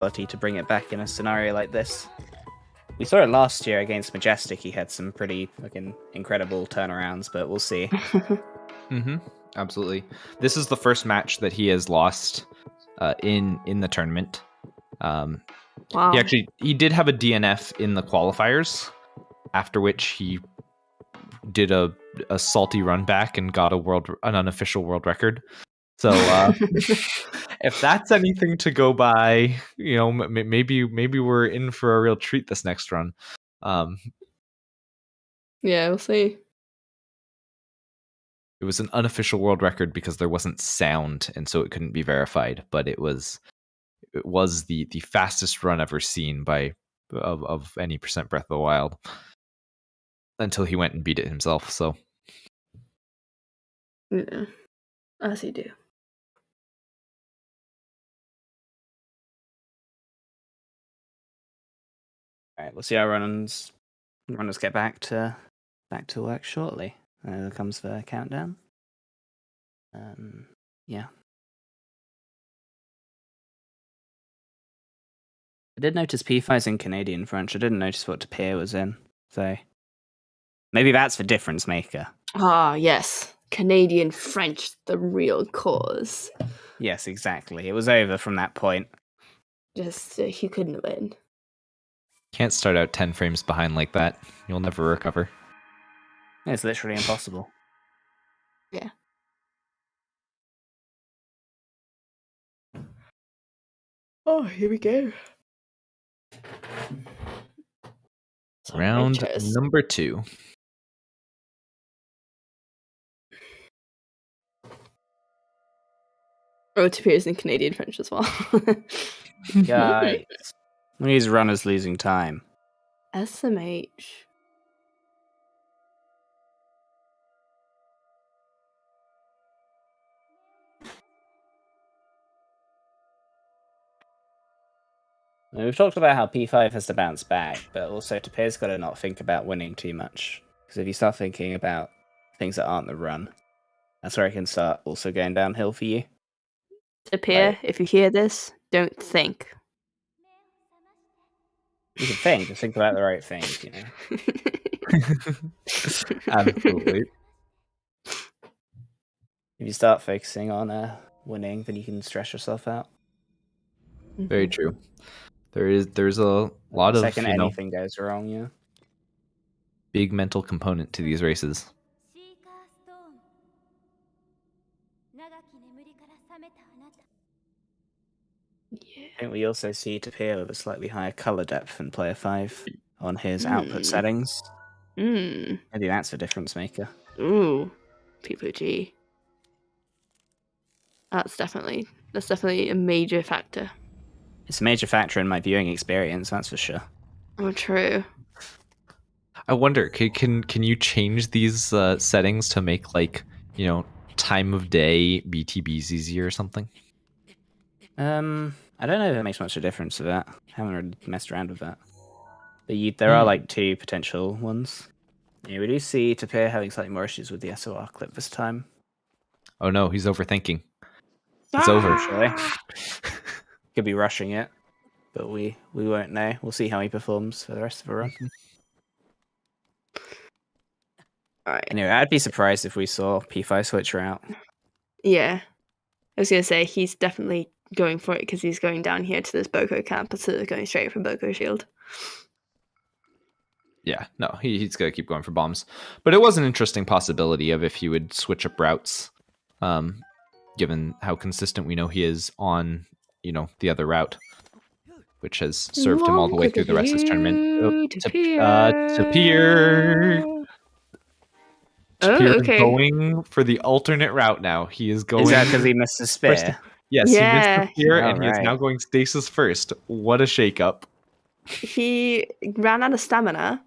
ability to bring it back in a scenario like this. We saw it last year against Majestic. He had some pretty fucking incredible turnarounds, but we'll see. Absolutely. This is the first match that he has lost in the tournament. Wow. He did have a DNF in the qualifiers, after which he did a salty run back and got an unofficial world record. So if that's anything to go by, maybe we're in for a real treat this next run. Yeah, we'll see. It was an unofficial world record because there wasn't sound, and so it couldn't be verified. But it was the fastest run ever seen of any percent Breath of the Wild, until he went and beat it himself. So Yeah, as you do. All right, we'll see how runners get back to work shortly. There comes the countdown. Yeah. I did notice P5's in Canadian French. I didn't notice what Tapir was in, so maybe that's the difference maker. Ah, yes. Canadian French, the real cause. Yes, exactly. It was over from that point. Just he couldn't win. Can't start out 10 frames behind like that. You'll never recover. It's literally impossible. Yeah. Oh, here we go. Round number 2. Oh, Tapir's in Canadian French as well. Guys, these runners losing time. SMH. Now, we've talked about how P5 has to bounce back, but also Tapir's got to not think about winning too much. Because if you start thinking about things that aren't the run, that's where it can start also going downhill for you. Tapir, if you hear this, don't think. You can think, just think about the right things, Absolutely. If you start focusing on winning, then you can stress yourself out. Very true. There's a lot of second anything goes wrong, yeah. Big mental component to these races. I think we also see Tapir with a slightly higher color depth than Player 5 on his output settings. Maybe that's the difference maker. Ooh, PPG. That's definitely a major factor. It's a major factor in my viewing experience, that's for sure. Oh, true. I wonder, can you change these settings to make, like, time of day BTBs easier or something? I don't know if it makes much of a difference to that. I haven't really messed around with that. But there are like 2 potential ones. Yeah, we do see Tapir having slightly more issues with the SOR clip this time. Oh no, he's overthinking. It's over. Actually. Could be rushing it, but we won't know. We'll see how he performs for the rest of the run. Alright. Anyway, I'd be surprised if we saw P5 switch her out. Yeah. I was going to say, he's definitely going for it because he's going down here to this Boko camp instead of going straight from Boko Shield. Yeah, no, he's going to keep going for bombs. But it was an interesting possibility of if he would switch up routes, given how consistent we know he is on, the other route, which has served him all the way through the rest of this tournament. Tapir. Oh, okay. Going for the alternate route now. He is going. Is that because he missed his spear? Yes, Yeah. he missed the spear, and he is Alright. now going stasis first. What a shakeup. He ran out of stamina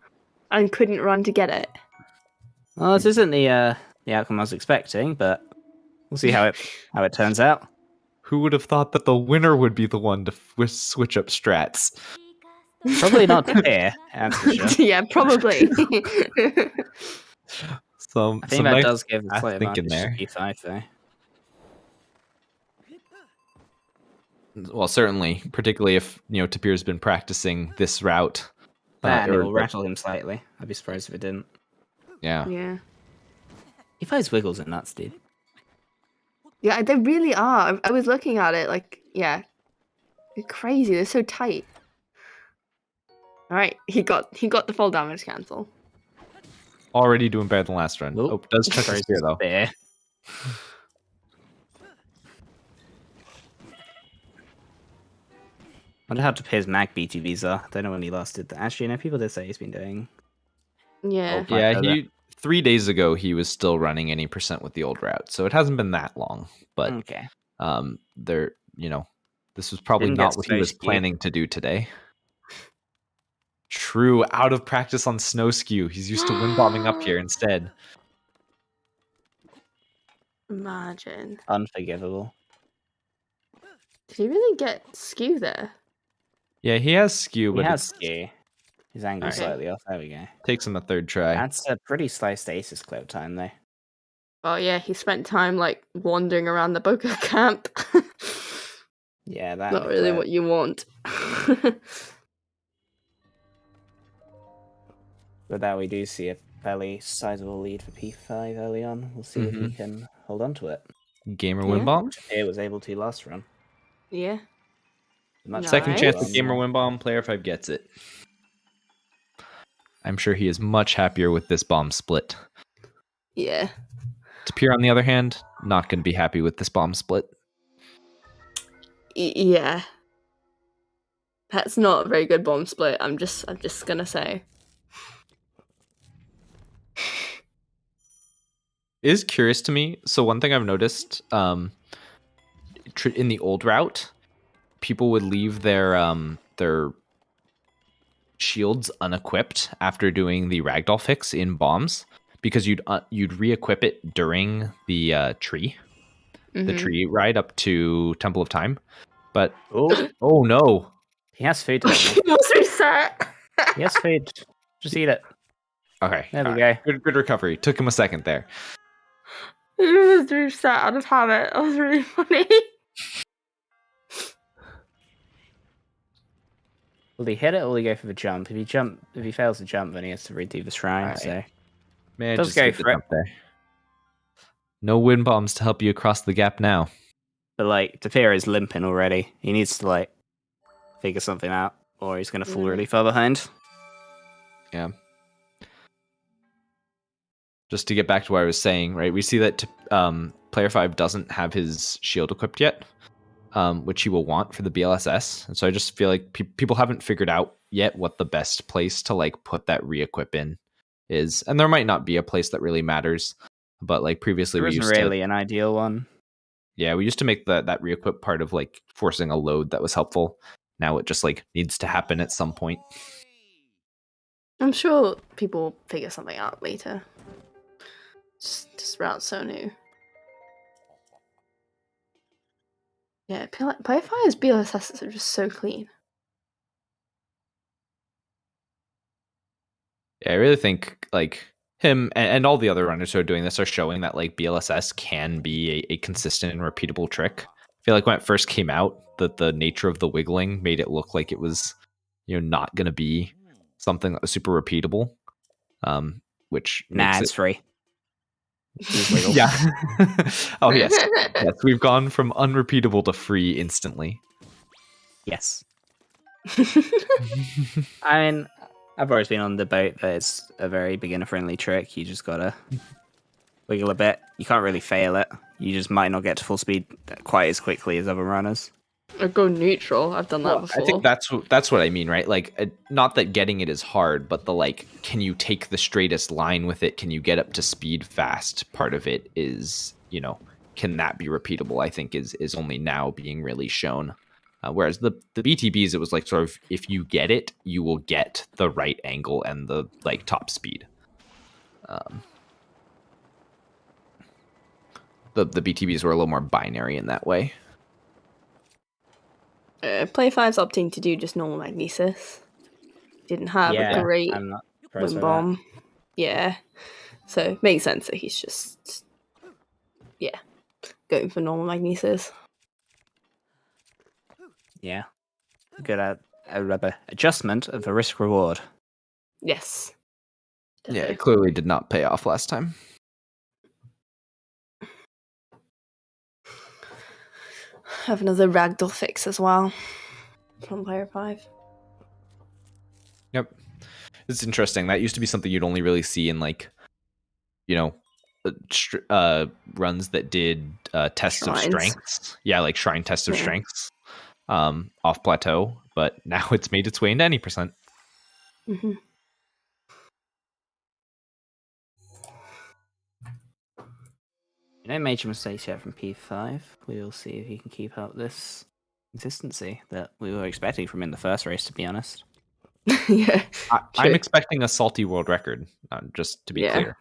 and couldn't run to get it. Well, this isn't the outcome I was expecting, but we'll see how it turns out. Who would have thought that the winner would be the one to switch up strats? Probably not Tapir, that's for sure. Yeah, probably. I think that does give a slight advantage to P5, though. Well, certainly, particularly if Tapir's been practicing this route. And it will rattle him slightly. I'd be surprised if it didn't. Yeah. Yeah. P5's wiggles are nuts, dude. Yeah, they really are. I was looking at it, like, yeah, they're crazy. They're so tight. All right, he got the full damage cancel. Already doing better than last run. Oop. Does touch the spear though. There. Wonder how Tapir's mag BTBs are. Don't know when he last did that. Actually, people did say he's been doing. Yeah. Yeah, 3 days ago he was still running any percent with the old route, so it hasn't been that long. But okay, this was probably Didn't not get what he was snow skew. planning to do today. True, out of practice on snow skew. He's used to wind bombing up here instead. Imagine. unforgivable. Did he really get skew there? Yeah, he has skew, He but has it skew. His angle's Okay. slightly off. There we go. takes him a third try. That's a pretty slow stasis clip time, though. Oh yeah, he spent time like wandering around the Boko camp. Yeah, that. Not really what you want. But that we do see a fairly sizable lead for P5 early on. We'll see if he can hold on to it. Gamer Yeah. win bomb. Tapir was able to last run. Yeah. Much Second chance Nice. at gamer win bomb. Player5 gets it. I'm sure he is much happier with this bomb split. Yeah. Tapir, on the other hand, not going to be happy with this bomb split. Yeah. That's not a very good bomb split. I'm just gonna say. It is curious to me. So one thing I've noticed, in the old route, people would leave their shields unequipped after doing the ragdoll fix in bombs, because you'd re-equip it during the tree ride up to Temple of Time. But oh no, He has food. Let's reset. He has food. Just eat it. okay, There we all go. right. Good recovery. Took him a second there. It was reset out of habit. That was really funny. Will he hit it or will he go for the jump? If he fails to jump, then he has to redo the shrine. Alright. So Man, Does just go get the for it. jump there. No wind bombs to help you across the gap now. but Tapir is limping already. He needs to figure something out, or he's going to fall really far behind. Yeah. Just to get back to what I was saying, right? We see that Player5 doesn't have his shield equipped yet, which he will want for the BLSS. And so I just feel like people haven't figured out yet what the best place to put that re-equip in is. And there might not be a place that really matters, but previously There we isn't used really an ideal one. Yeah, we used to make that re-equip part of forcing a load that was helpful. Now it just needs to happen at some point. I'm sure people will figure something out later. This route's so new. Yeah, Player5's BLSS are just so clean. Yeah, I really think him and all the other runners who are doing this are showing that BLSS can be a consistent and repeatable trick. I feel like when it first came out, that the nature of the wiggling made it look like it was not going to be something that was super repeatable. Which makes It's free. Yeah. Oh yes. Yes, we've gone from unrepeatable to free instantly. Yes. I mean, I've always been on the boat that it's a very beginner-friendly trick. You just gotta wiggle a bit. You can't really fail it. You just might not get to full speed quite as quickly as other runners. Or go neutral. I've done that before. I think that's what I mean, right? Not that getting it is hard, but can you take the straightest line with it? Can you get up to speed fast? Part of it is, can that be repeatable? I think is only now being really shown. Whereas the BTBs, it was sort of, if you get it, you will get the right angle and the top speed. The BTBs were a little more binary in that way. Player5's opting to do just normal magnesis. Didn't have a great I'm not wind bomb. Yeah. So it makes sense that he's just going for normal magnesis. Yeah. Good adjustment of the risk reward. Yes. Yeah, Definitely. it clearly did not pay off last time. Have another ragdoll fix as well from Player 5. Yep. It's interesting. That used to be something you'd only really see in like, runs that did tests of Shrines. strengths. Yeah, like shrine tests of Yeah. strengths off plateau. But now it's made its way into any percent. Mm-hmm. No major mistakes yet from P5. We'll see if he can keep up this consistency that we were expecting from him in the first race, to be honest. Yeah. I'm True. expecting a salty world record, just to be Yeah. clear.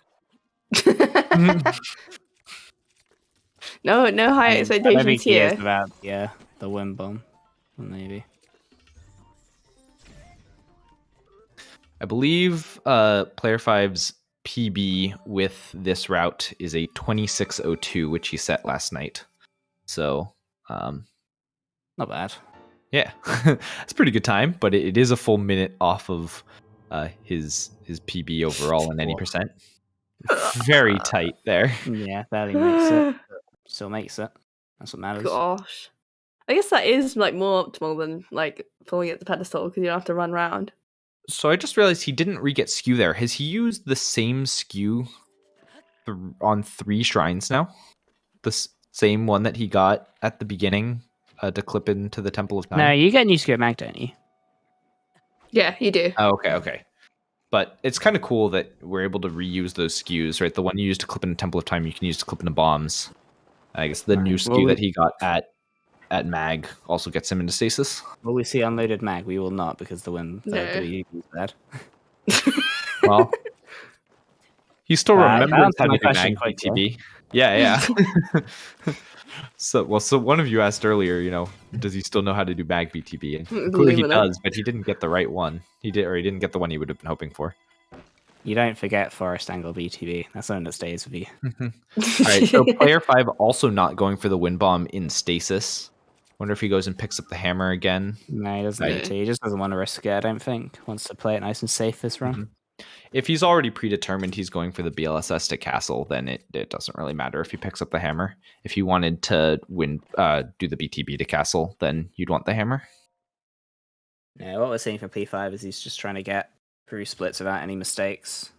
No high I don't expectations think he is here. about the wind bomb, maybe. I believe Player 5's PB with this route is a 26:02, which he set last night. So, Not bad. yeah, it's a pretty good time, but it is a full minute off of his PB overall in any percent. Very tight there. Yeah, barely makes it. Still makes it. That's what matters. Gosh. I guess that is like more optimal than like pulling at the pedestal because you don't have to run around. So I just realized he didn't re-get skew there. Has he used the same skew on 3 shrines now? The same one that he got at the beginning to clip into the Temple of Time? No, you get new skew at Mag, don't you? Yeah, you do. Oh, okay. But it's kind of cool that we're able to reuse those skews, right? The one you used to clip in Temple of Time, you can use to clip into bombs. I guess the new skew that he got at Mag also gets him into stasis. Will we see unloaded Mag? We will not, because the WE is bad. Well, he still remembers how to do question Mag quickly. BTB. Yeah. So one of you asked earlier, does he still know how to do Mag BTB? And clearly he does, but he didn't get the right one. He didn't get the one he would have been hoping for. You don't forget Forest Angle BTB. That's something that stays with you. All right, so Player 5 also not going for the wind bomb in stasis. Wonder if he goes and picks up the hammer again. No, he doesn't need to. He just doesn't want to risk it, I don't think. Wants to play it nice and safe this run. If he's already predetermined he's going for the BLSS to castle, then it doesn't really matter if he picks up the hammer. If you wanted to do the BTB to castle, then you'd want the hammer. Yeah, what we're seeing from P5 is he's just trying to get through splits without any mistakes.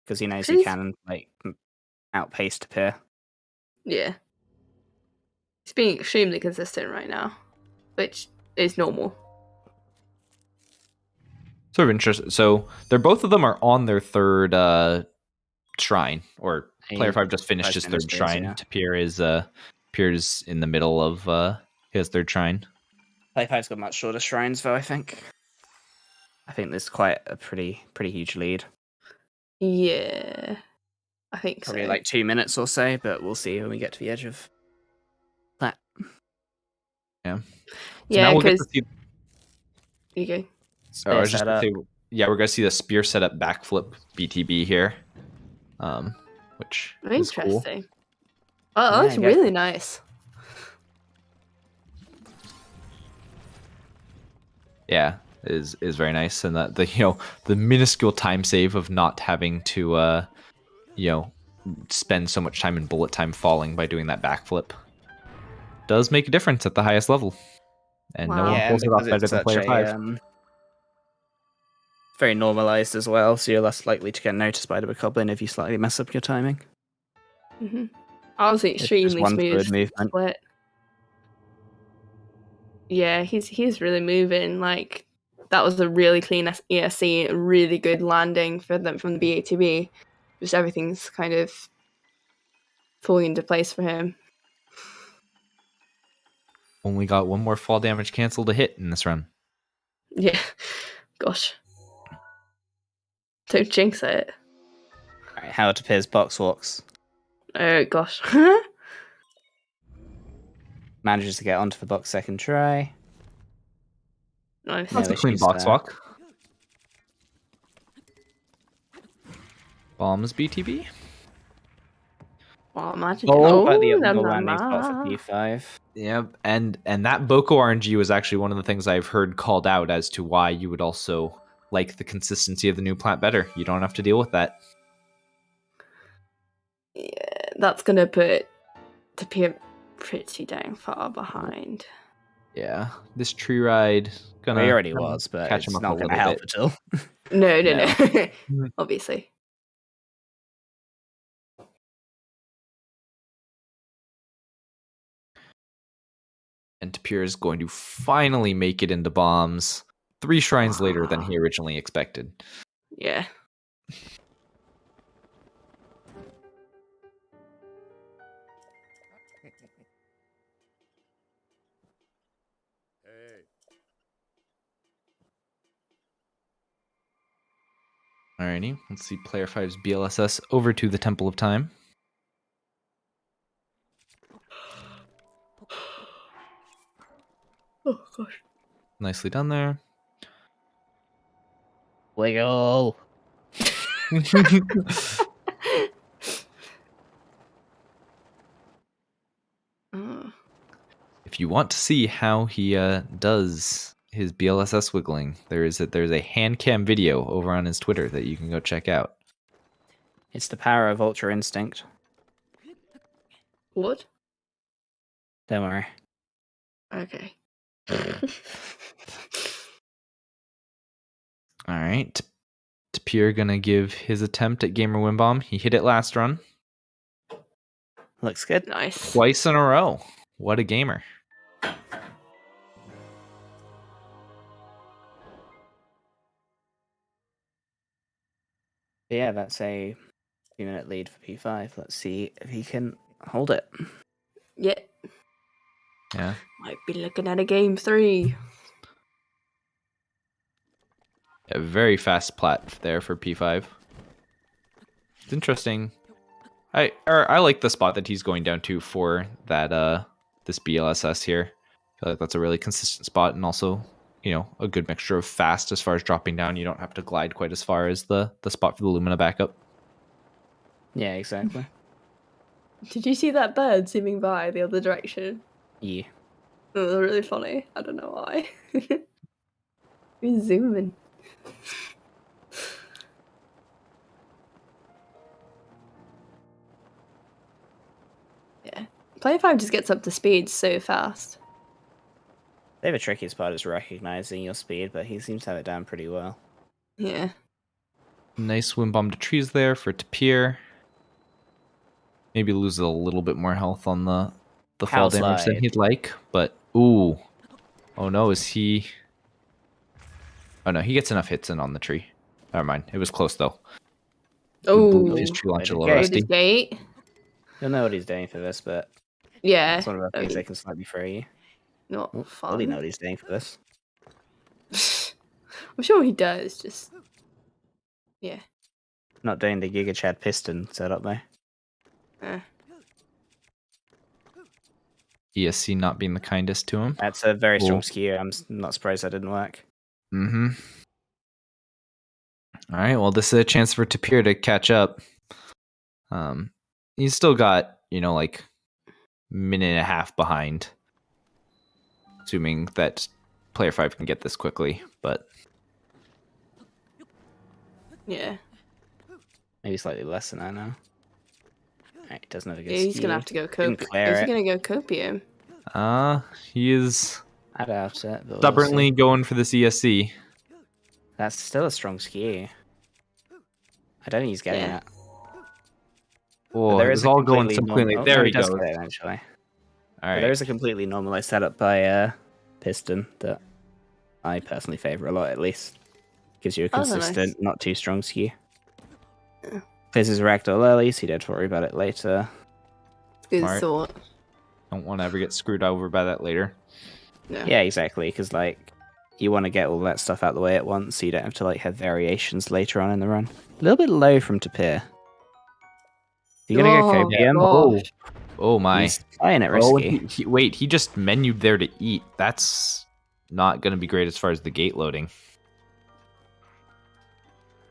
Because he knows he can outpace Tapir. Yeah. He's being extremely consistent right now, which is normal. Sort of interesting. So both of them are on their third shrine, or Player 5 just finished his third shrine. Yeah. Tapir is in the middle of his third shrine. Player 5's got much shorter shrines, though, I think. I think there's quite a pretty huge lead. Yeah, I think Probably so. like 2 minutes or so, but we'll see when we get to the edge of that. Yeah. So Yeah, because you go. we're gonna see the spear setup backflip BTB here, which is cool. Interesting. Oh, that's really nice. Yeah, is very nice, and that the minuscule time save of not having to spend so much time in bullet time falling by doing that backflip does make a difference at the highest level, and no one pulls it off better than Player 5. Very normalized as well, so you're less likely to get noticed by the Bokoblin if you slightly mess up your timing. Obviously, extremely smooth movement. split. Yeah, he's really moving. Like, that was a really clean ESC, really good landing for them from the BATB. Just everything's kind of falling into place for him. Only got one more fall damage cancel to hit in this run. Yeah, gosh. Don't jinx it. Alright, how Tapir's box walks. Oh gosh. Manages to get onto the box second try. Nice. That's a clean box walk. Bombs BTB. Well, imagine. Oh, Like the la, optimal la, landing spot for la. P5. Yep, and that Boko RNG was actually one of the things I've heard called out as to why you would also like the consistency of the new plant better. You don't have to deal with that. Yeah, that's gonna put Tapir pretty dang far behind. Yeah, this tree ride Well, he already was, but catch him it's up not a going to little help bit. at all. No. No. Obviously. And Tapir is going to finally make it into bombs 3 shrines later than he originally expected. Yeah. Alrighty, let's see Player 5's BLSS over to the Temple of Time. Oh gosh. Nicely done there. Wiggle. Oh. If you want to see how he does his BLSS wiggling, there's a hand cam video over on his Twitter that you can go check out. It's the power of Ultra Instinct. What? Don't worry. Okay. All right, Tapir gonna give his attempt at Gamer Win Bomb. He hit it last run Looks good. Nice. twice in a row. What a gamer! But yeah, that's a 2-minute lead for P5. Let's see if he can hold it. Yeah. Yeah. Might be looking at a game 3. A very fast plat there for P5. It's interesting. I like the spot that he's going down to for that this BLSS here. I feel like that's a really consistent spot, and also, you know, a good mixture of fast as far as dropping down. You don't have to glide quite as far as the spot for the Lumina backup. Yeah, exactly. Did you see that bird zooming by the other direction? Yeah. It was really funny. I don't know why. He's zooming. Yeah. Player 5 just gets up to speed so fast. They have a tricky spot is recognizing your speed, but he seems to have it down pretty well. Yeah. Nice wind bomb to trees there for Tapir. Maybe loses a little bit more health on the fall Cow damage than slide. he'd like, but ooh. Oh no, is he... Oh no, he gets enough hits in on the tree. Never mind, it was close though. Oh, His tree launch a Wait, little okay. rusty. gate. You'll know what he's doing for this, but Yeah. it's one of those things that can slightly throw you. Not Oh, fun. Probably know what he's doing for this. I'm sure he does, just... Yeah. Not doing the Giga Chad piston setup though. ESC not being the kindest to him. That's a very strong Cool. skew. I'm not surprised that didn't work. Mm-hmm. All right, well, this is a chance for Tapir to catch up. He's still got, you know, like minute and a half behind, assuming that Player 5 can get this quickly, but Yeah. Maybe slightly less than that now. Alright, doesn't have a good Yeah, he's skew. gonna have to go Didn't copium. clear Is he it. gonna go copium? he is I doubt it. But we'll stubbornly see. going for this ESC. That's still a strong skew. I don't think he's getting Yeah. that. Oh, There it is was a all going completely so cleanly. normal- There no, he does goes. get it eventually. All But right. there is a completely normalized setup by Piston that I personally favour a lot, at least. Gives you a Oh, nice. consistent, not too strong skew. Yeah. Plays his ragdoll early, so you don't have to worry about it later. Good Smart. thought. Don't want to ever get screwed over by that later. Yeah. Yeah, exactly, because like you want to get all that stuff out of the way at once, so you don't have to like have variations later on in the run. A little bit low from Tapir. You're gonna Oh, go copium. gosh. Oh my. He's playing it Oh, risky. wait, he just menued there to eat. That's not going to be great as far as the gate loading.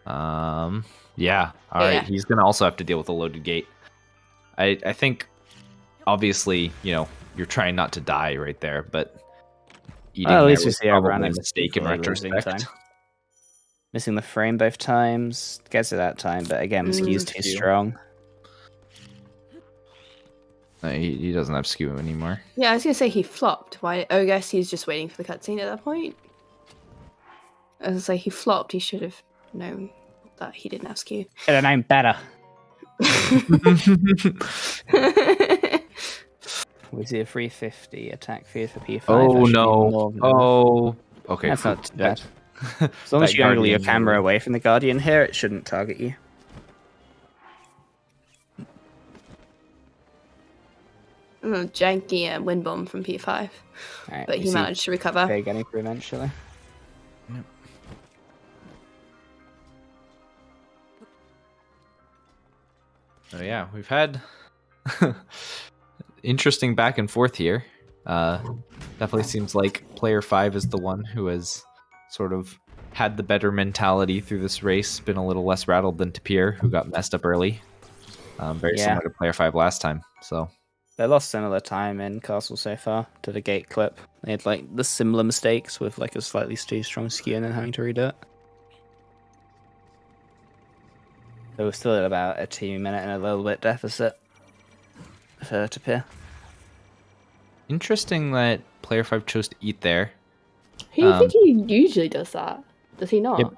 Yeah. All right. Yeah. He's going to also have to deal with a loaded gate. I think obviously, you're trying not to die right there, but eating Well, at there least you was see our probably run a mistake in retrospect. Missing the frame both times. Gets it that time, but again, Skew's too strong. No, he doesn't have skew anymore. Yeah, I was gonna say he flopped. Why? Oh, I guess he's just waiting for the cutscene at that point. As I say, he flopped. He should have known that he didn't have skew. Get a name better. We see a 350 attack feed for P5. Oh no! Oh, okay. That's not too bad. As long as you angle your camera away from the Guardian here, it shouldn't target you. Janky wind bomb from P5, right, but he managed to recover. Okay, getting through eventually. Yep. Oh yeah, we've had interesting back and forth here. Definitely seems like Player 5 is the one who has sort of had the better mentality through this race, been a little less rattled than Tapir, who got messed up early. Very similar to Player 5 last time. So they lost similar time in Castle so far to the gate clip. They had like the similar mistakes with like a slightly too strong skew and then having to redo it. So we're still at about a 2 minute and a little bit deficit for Tapir. Interesting that Player 5 chose to eat there. I think he usually does that. Does he not? Yep.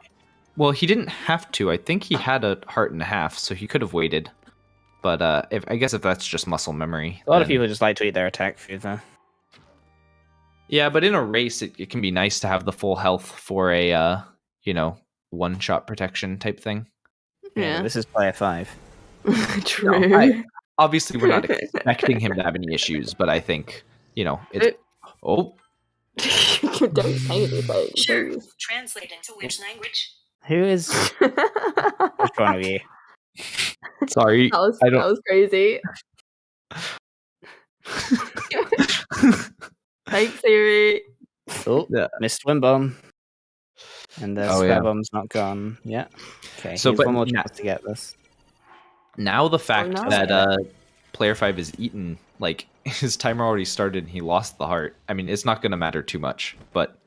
Well, he didn't have to. I think he had a heart and a half, so he could have waited. But I guess if that's just muscle memory. A lot of people just like to eat their attack food, though. Yeah, but in a race, it can be nice to have the full health for a, one-shot protection type thing. Yeah. This is Player 5. True. No, obviously, we're not expecting him to have any issues, but I think, it's... Oh. Don't say anything. Sure. Translate into which language? Who is... Which one of you? Sorry. That was crazy. Thanks, Siri. Oh, yeah. Missed wind bomb. And the spare bomb's not gone yet. Okay, so but one more chance to get this. Now the fact that Player 5 is eaten, like, his timer already started and he lost the heart. I mean, it's not going to matter too much, but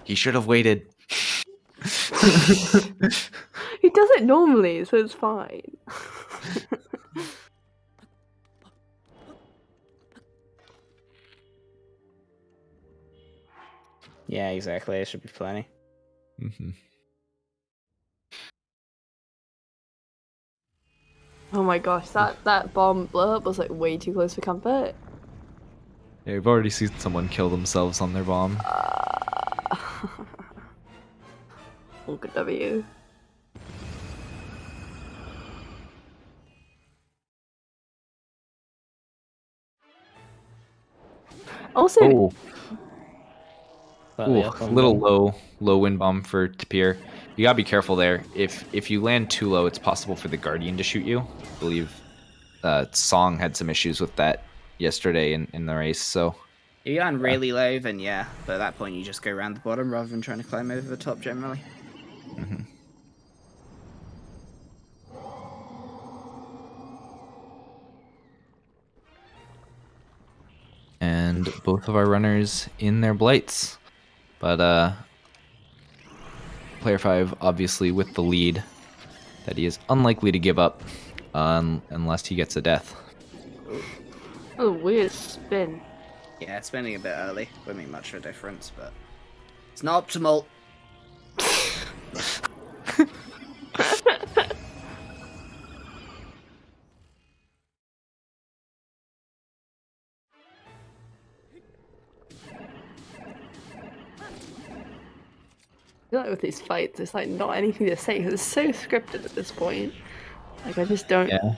he should have waited. He does it normally, so it's fine. Yeah, exactly. It should be plenty. Mm-hmm. Oh my gosh, that bomb blow up was like way too close for comfort. Yeah, we've already seen someone kill themselves on their bomb. Good W. Also, a little low wind bomb for Tapir. You gotta be careful there. If you land too low, it's possible for the Guardian to shoot you. I believe Song had some issues with that yesterday in the race. So if you land really low, then yeah. But at that point, you just go around the bottom rather than trying to climb over the top generally. Mm-hmm. And both of our runners in their blights. But Player 5 obviously with the lead that he is unlikely to give up unless he gets a death. Oh, weird spin. Yeah, spinning a bit early wouldn't make much of a difference, but it's not optimal. I feel like with these fights, it's like not anything to say because it's so scripted at this point. Like I just don't. Yeah.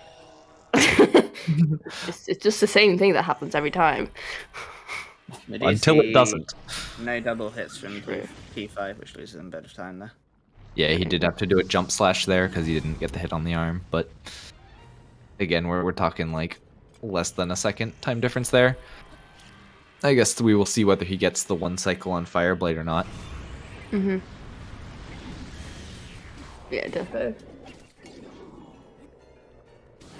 it's just the same thing that happens every time. Until it doesn't. No double hits from P5, which loses him a bit of time there. Yeah, he did have to do a jump slash there because he didn't get the hit on the arm. But again, we're talking like less than a second time difference there. I guess we will see whether he gets the one cycle on Fireblade or not. Mm-hmm. Yeah, definitely.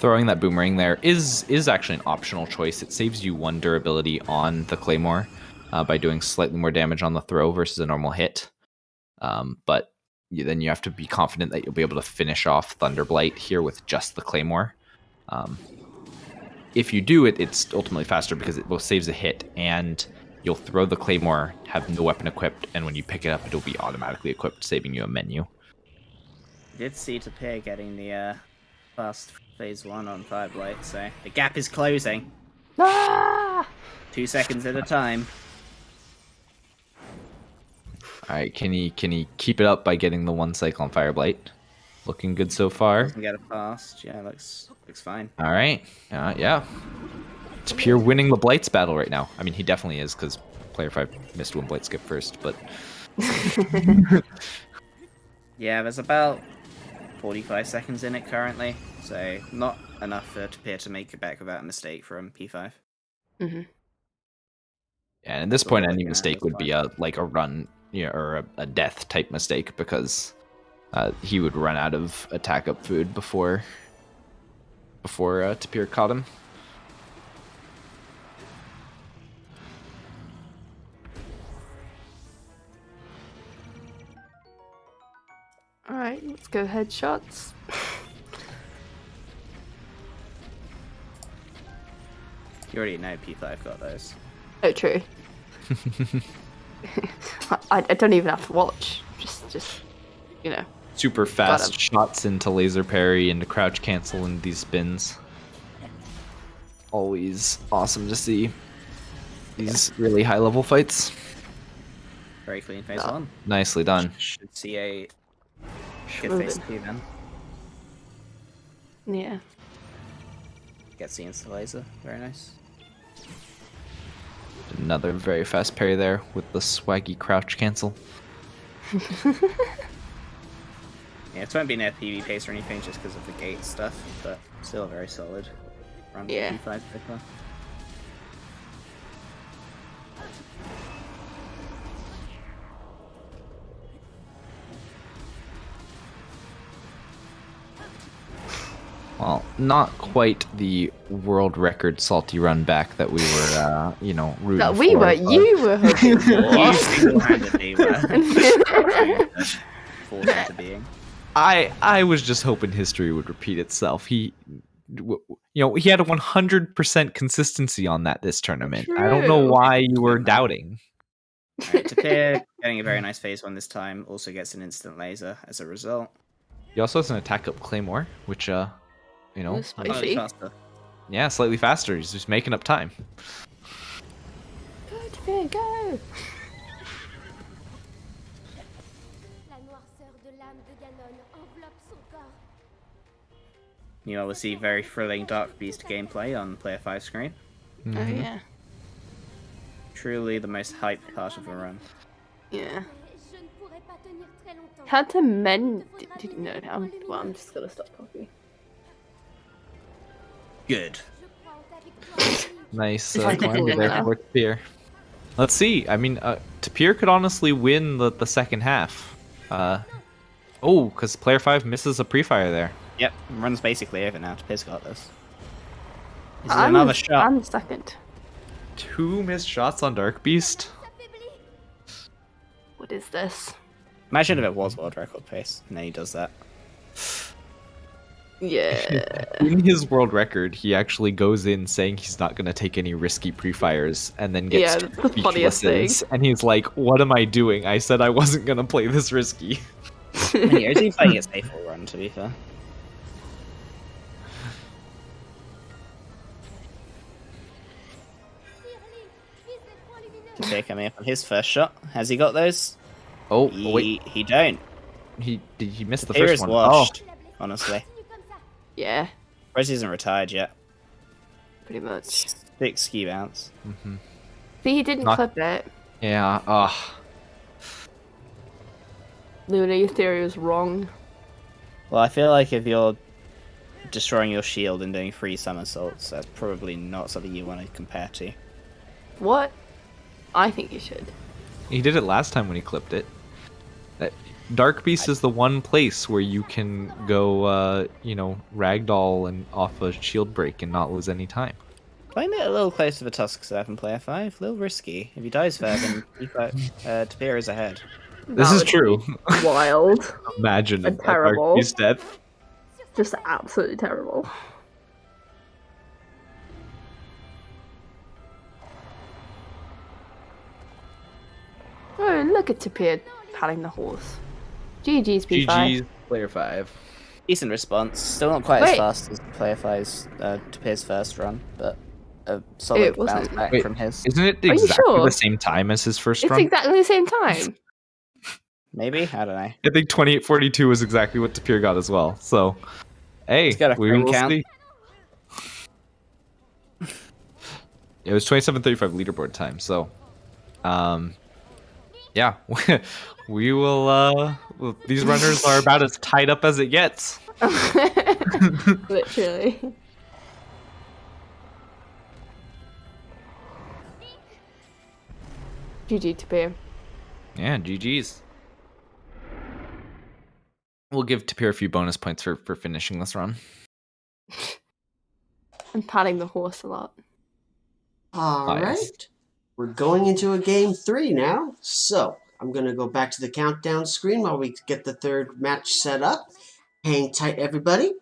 throwing that boomerang there is actually an optional choice. It saves you 1 durability on the Claymore by doing slightly more damage on the throw versus a normal hit. But then you have to be confident that you'll be able to finish off Thunderblight here with just the Claymore. If you do it, it's ultimately faster because it both saves a hit and you'll throw the Claymore, have no weapon equipped, and when you pick it up, it'll be automatically equipped, saving you a menu. I did see SrTapir getting the fast phase 1 on Fireblight, so the gap is closing. Ah! 2 seconds at a time. All right, can he keep it up by getting the 1 cycle on Fireblight? Looking good so far. Doesn't get it fast. Yeah, looks fine. All right, yeah. SrTapir winning the Blights battle right now. I mean, he definitely is because Player5 missed one Blight skip first, but Yeah, there's about 45 seconds in it currently, so not enough for SrTapir to make it back without a mistake from P5. Mm-hmm. and at this So point, we're any looking at mistake this would be a run, or a death type mistake because he would run out of attack up food before SrTapir caught him. Alright, let's go headshots. You already know P5 got those. Oh, true. I don't even have to watch. Just you know. Super him. fast shots into laser parry, into crouch cancel, and these spins. Always awesome to see these really high level fights. Very clean phase Oh. 1. Nicely done. Should see a good Moving. phase 2 then. Yeah. Gets the insta laser. Very nice. Another very fast parry there with the swaggy crouch cancel. Yeah, it won't be near PV pace or anything just because of the gate stuff, but still a very solid run Yeah. for P5 so far. Well, not quite the world record salty run back that we were, rooting That we for. were. but- You were hoping You for. single-handedly were forced into being. I was just hoping history would repeat itself. He had a 100% consistency on that this tournament. I don't know True. why you were doubting. Alright, SrTapir getting a very nice phase 1 this time, also gets an instant laser as a result. He also has an attack up Claymore, which, Ooh, Slightly spicy. faster. yeah, slightly faster. He's just making up time. Go, SrTapir, go! La noirceur de l'âme de Ganon enveloppe son corps. You will see very thrilling Dark Beast gameplay on Player 5 screen. Oh yeah. Truly the most hyped part of the run. Yeah. Je ne pourrai pas tenir très longtemps. Had to mend. No, I'm just gonna stop talking. Good. Je crois en ta victoire. Nice I can climb do there that. for SrTapir. Let's see. I mean, SrTapir could honestly win the second half. Because Player 5 misses a pre-fire there. Yep, run's basically over now. SrTapir's got this. This is another shot. I'm second. 2 missed shots on Dark Beast. What is this? Imagine if it was world record pace, and then he does that. Yeah. In his world record, he actually goes in saying he's not going to take any risky pre-fires and then gets Yeah, that's the funniest thing. speechlesses. And he's like, what am I doing? I said I wasn't going to play this risky. And yeah, he's been playing it safe all run, to be fair. SrTapir coming up on his first shot. Has he got those? Oh, He, he don't. he missed the SrTapir first is one. washed, honestly. Yeah, Rez isn't retired yet. pretty much. 6 ski bounce. Oh. Hmm. See, he didn't Not- clip it. Yeah, Luna, your theory was wrong. Well, I feel like if you're destroying your shield and doing 3 somersaults, that's probably not something you want to compare to. What? I think you should. he did it last time when he clipped it. Dark Beast is the one place where you can go, ragdoll and off a shield break and not lose any time. Find it a little close to the Tusk Serve in Player 5. A little risky. If he dies there, then Tapir is ahead. This That is would true. be wild. Imagine a terrible. Dark Beast death. Just absolutely terrible. Oh, look at Tapir patting the horse. GG's P5. GG's Player 5. Decent response. Still not quite Wait. as fast as Player 5's Tapir's first run, but a solid bounce back Wait, from his. Isn't it you exactly sure? the same time as his first It's run? exactly the same time. Maybe? I don't know. I think 28:42 is exactly what Tapir got as well. So, hey, He's got a we frame will count. see. It was 27:35 leaderboard time. So, yeah, we will. Well, these runners are about as tied up as it gets. Literally. GG Tapir. Yeah, GG's. We'll give Tapir a few bonus points for finishing this run. And patting the horse a lot. All Nice. right. We're going into a game 3 now. So I'm going to go back to the countdown screen while we get the third match set up. Hang tight, everybody.